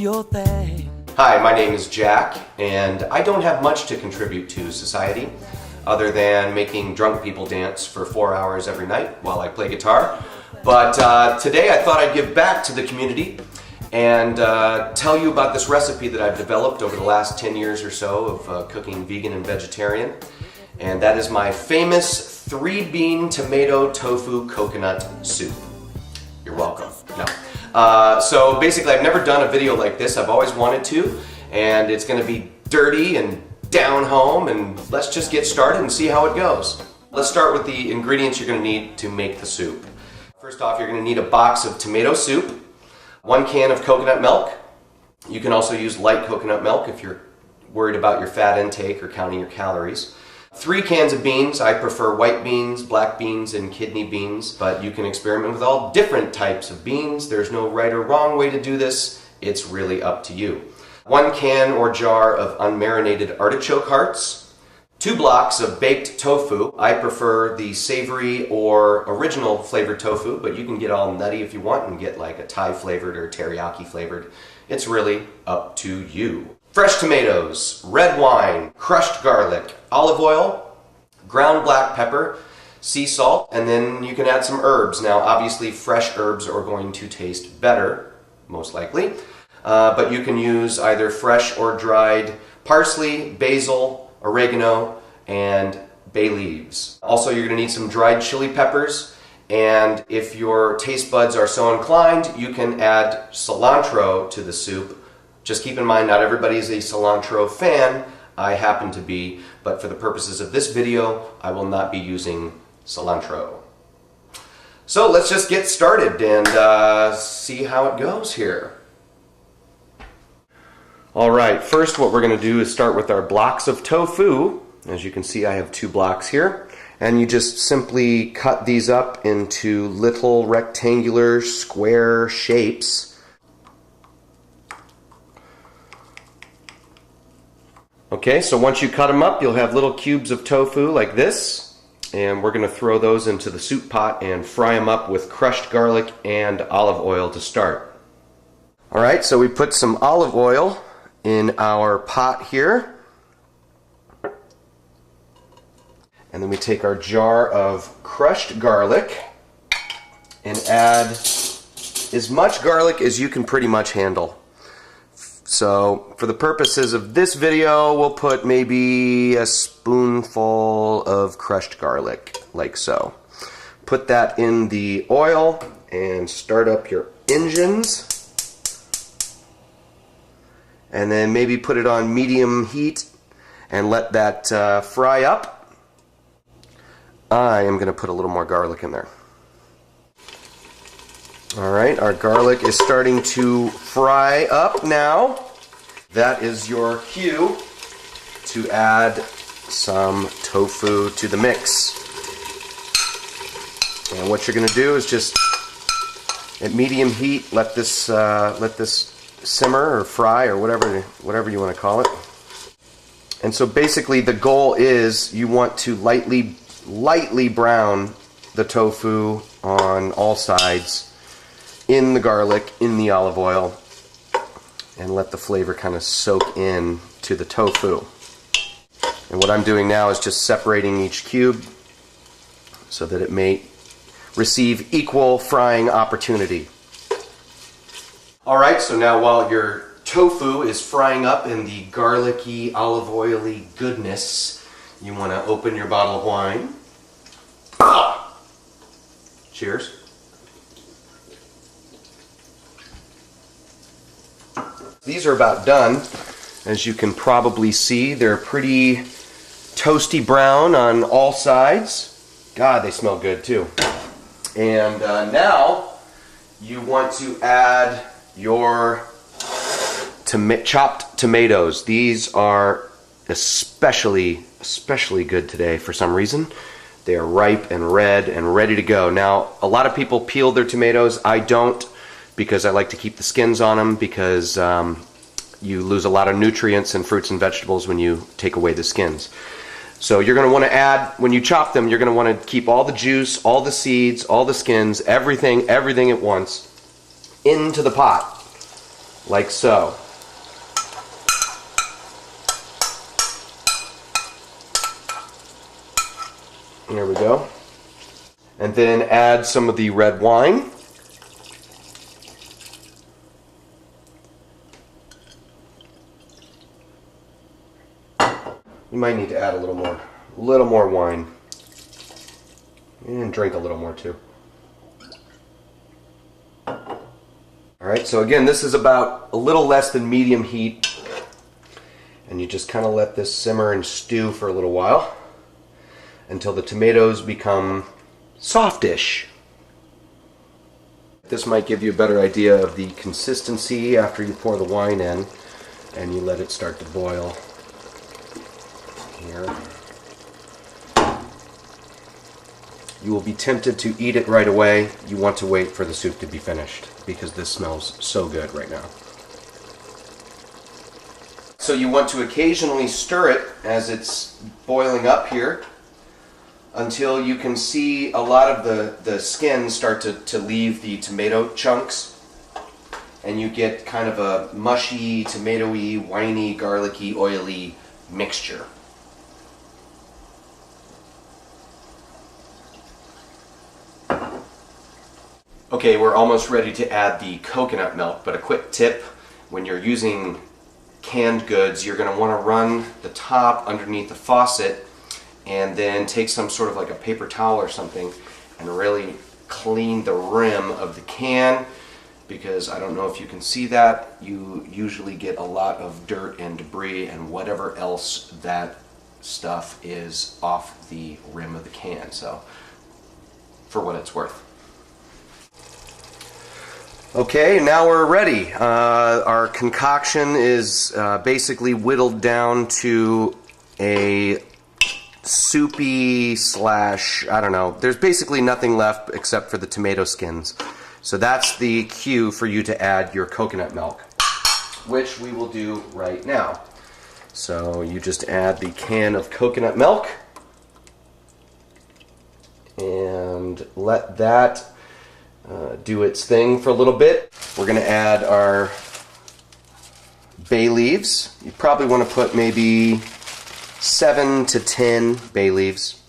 your thing. Hi, my name is Jack, and I don't have much to contribute to society other than making drunk people dance for 4 hours every night while I play guitar. But today I thought I'd give back to the community and tell you about this recipe that I've developed over the last 10 years or so of cooking vegan and vegetarian. And that is my famous 3-bean tomato tofu coconut soup. You're welcome. No. So basically I've never done a video like this. I've always wanted to, and it's going to be dirty and down home, and let's just get started and see how it goes. Let's start with the ingredients you're going to need to make the soup. First off, you're going to need a box of tomato soup, 1 can of coconut milk. You can also use light coconut milk if you're worried about your fat intake or counting your calories. 3 cans of beans. I prefer white beans, black beans, and kidney beans, but you can experiment with all different types of beans. There's no right or wrong way to do this. It's really up to you. 1 can or jar of unmarinated artichoke hearts. 2 blocks of baked tofu. I prefer the savory or original flavored tofu, but you can get all nutty if you want and get like a Thai flavored or teriyaki flavored. It's really up to you. Fresh tomatoes, red wine, crushed garlic, olive oil, ground black pepper, sea salt, and then you can add some herbs. Now obviously fresh herbs are going to taste better, most likely, but you can use either fresh or dried parsley, basil, oregano, and bay leaves. Also, you're going to need some dried chili peppers, and if your taste buds are so inclined, you can add cilantro to the soup. Just keep in mind, not everybody is a cilantro fan. I happen to be, but for the purposes of this video, I will not be using cilantro. So let's just get started and see how it goes here. Alright, first what we're going to do is start with our blocks of tofu. As you can see, I have 2 blocks here. And you just simply cut these up into little rectangular square shapes. Okay, so once you cut them up, you'll have little cubes of tofu like this. And we're going to throw those into the soup pot and fry them up with crushed garlic and olive oil to start. Alright, so we put some olive oil in our pot here, and then we take our jar of crushed garlic and add as much garlic as you can pretty much handle. So for the purposes of this video, we'll put maybe a spoonful of crushed garlic, like so. Put that in the oil and start up your engines. And then maybe put it on medium heat and let that fry up. I am going to put a little more garlic in there. Alright, our garlic is starting to fry up now. That is your cue to add some tofu to the mix. And what you're going to do is just at medium heat let this simmer or fry or whatever you want to call it. And so basically the goal is you want to lightly brown the tofu on all sides in the garlic, in the olive oil, and let the flavor kind of soak in to the tofu. And what I'm doing now is just separating each cube so that it may receive equal frying opportunity. Alright, so now while your tofu is frying up in the garlicky, olive oily goodness, you want to open your bottle of wine. Cheers. These are about done. As you can probably see, they're pretty toasty brown on all sides. God, they smell good too. And now you want to add your chopped tomatoes. These are especially good today for some reason. They are ripe and red and ready to go. Now, a lot of people peel their tomatoes. I don't, because I like to keep the skins on them, because you lose a lot of nutrients in fruits and vegetables when you take away the skins. So you're going to want to add, when you chop them, you're going to want to keep all the juice, all the seeds, all the skins, everything at once into the pot. like so. There we go. And then add some of the red wine. You might need to add a little more wine. And drink a little more too. Alright, so again, this is about a little less than medium heat. And you just kind of let this simmer and stew for a little while until the tomatoes become softish. This might give you a better idea of the consistency after you pour the wine in and you let it start to boil. Here. You will be tempted to eat it right away. You want to wait for the soup to be finished because this smells so good right now. So you want to occasionally stir it as it's boiling up here until you can see a lot of the skin start to leave the tomato chunks, and you get kind of a mushy, tomatoey, winey, garlicky, oily mixture. Okay, we're almost ready to add the coconut milk, but a quick tip: when you're using canned goods, you're going to want to run the top underneath the faucet and then take some sort of like a paper towel or something and really clean the rim of the can, because I don't know if you can see that, you usually get a lot of dirt and debris and whatever else that stuff is off the rim of the can, so for what it's worth. Okay, now we're ready. Our concoction is basically whittled down to a soupy slash, I don't know, there's basically nothing left except for the tomato skins. So that's the cue for you to add your coconut milk, which we will do right now. So you just add the can of coconut milk and let that do its thing for a little bit. We're going to add our bay leaves. You probably want to put maybe 7 to 10 bay leaves.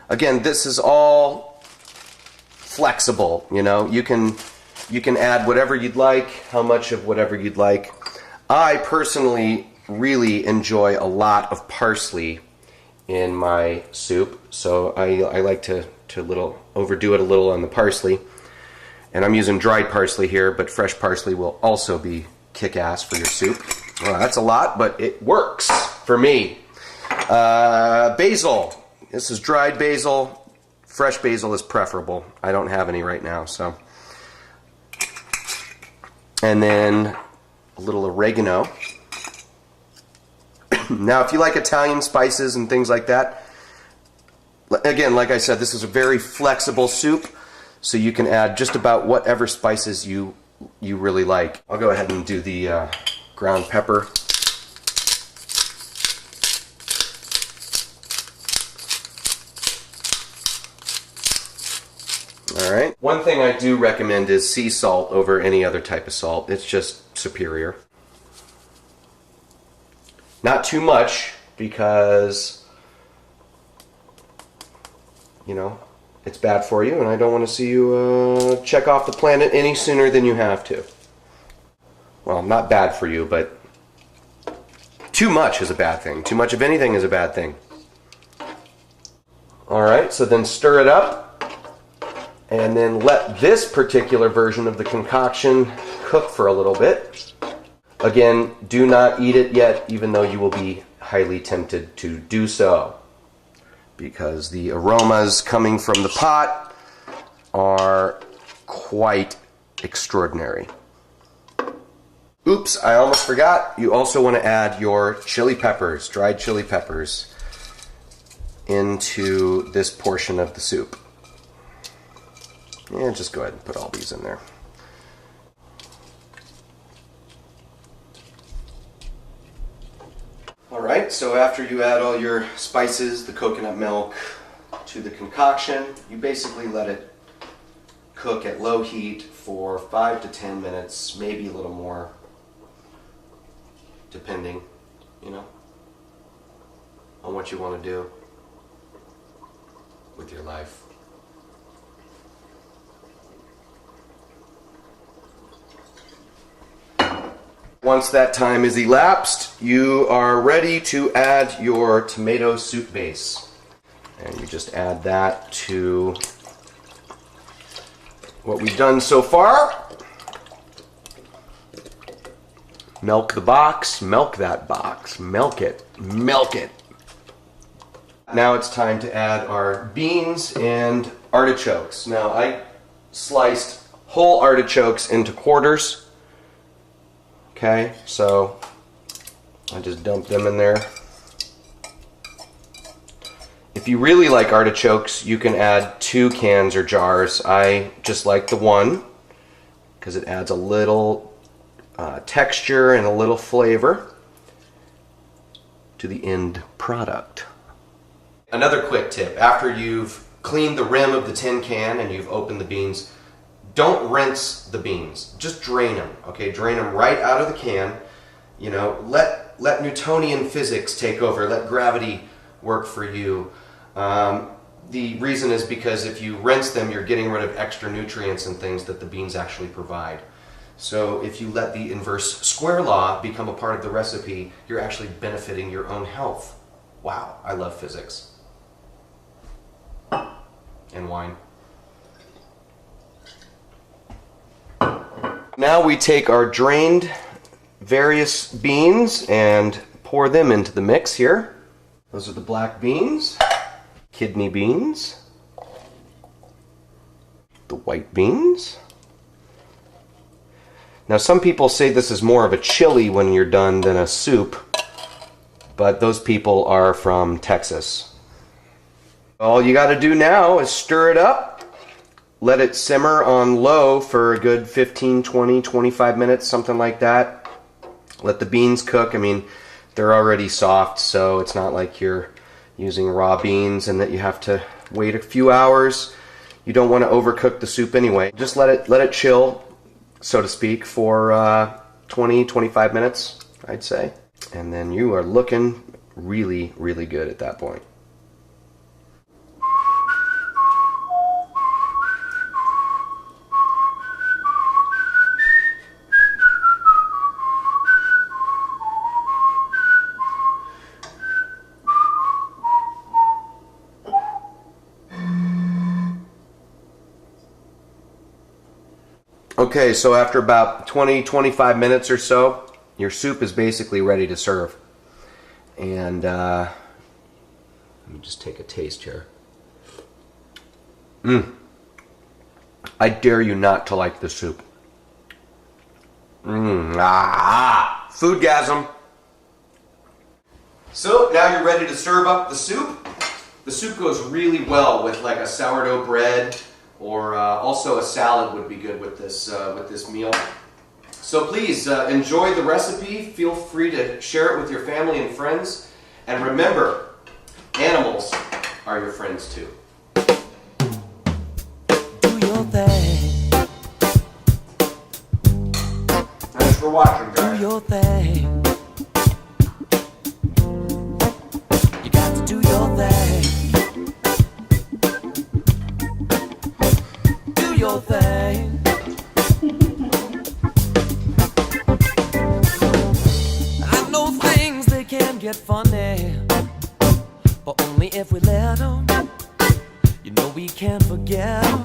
Again, this is all flexible, you know. You can add whatever you'd like, how much of whatever you'd like. I personally really enjoy a lot of parsley in my soup, so I like to overdo it a little on the parsley. And I'm using dried parsley here, but fresh parsley will also be kick-ass for your soup. Well, that's a lot, but it works for me. Basil. This is dried basil. Fresh basil is preferable. I don't have any right now, so. And then a little oregano. Now, if you like Italian spices and things like that, again, like I said, this is a very flexible soup, so you can add just about whatever spices you really like. I'll go ahead and do the ground pepper. Alright. One thing I do recommend is sea salt over any other type of salt. It's just superior. Not too much, because, you know, it's bad for you, and I don't want to see you check off the planet any sooner than you have to. Well, not bad for you, but too much is a bad thing. Too much of anything is a bad thing. Alright, so then stir it up, and then let this particular version of the concoction cook for a little bit. Again, do not eat it yet, even though you will be highly tempted to do so, because the aromas coming from the pot are quite extraordinary. Oops, I almost forgot. You also want to add your chili peppers, dried chili peppers, into this portion of the soup. And just go ahead and put all these in there. Alright, so after you add all your spices, the coconut milk, to the concoction, you basically let it cook at low heat for 5 to 10 minutes, maybe a little more. depending, you know, on what you want to do with your life. Once that time is elapsed, you are ready to add your tomato soup base. And you just add that to what we've done so far. Milk the box, milk that box, milk it, milk it. Now it's time to add our beans and artichokes. Now I sliced whole artichokes into quarters. Okay, so I just dump them in there. If you really like artichokes, you can add 2 cans or jars. I just like the one because it adds a little texture and a little flavor to the end product. Another quick tip, after you've cleaned the rim of the tin can and you've opened the beans, don't rinse the beans, just drain them, okay? Drain them right out of the can. You know, let Newtonian physics take over, let gravity work for you. The reason is because if you rinse them, you're getting rid of extra nutrients and things that the beans actually provide. So if you let the inverse square law become a part of the recipe, you're actually benefiting your own health. Wow, I love physics. And wine. Now we take our drained various beans and pour them into the mix here. Those are the black beans, kidney beans, the white beans. Now some people say this is more of a chili when you're done than a soup, but those people are from Texas. All you got to do now is stir it up, let it simmer on low for a good 15, 20, 25 minutes, something like that. Let the beans cook. I mean, they're already soft, so it's not like you're using raw beans and that you have to wait a few hours. You don't want to overcook the soup anyway. Just let it chill, so to speak, for 20, 25 minutes, I'd say. And then you are looking really, really good at that point. Okay, so after about 20-25 minutes or so, your soup is basically ready to serve. And let me just take a taste here. I dare you not to like the soup. Foodgasm. So now you're ready to serve up the soup. The soup goes really well with like a sourdough bread, or also a salad would be good with this meal. So please enjoy the recipe. Feel free to share it with your family and friends. And remember, animals are your friends too. Do your thing. Thanks for watching, guys. Do your thing. You got to do your thing. Do your thing. I know things, they can get funny, but only if we let them. You know we can't forget them.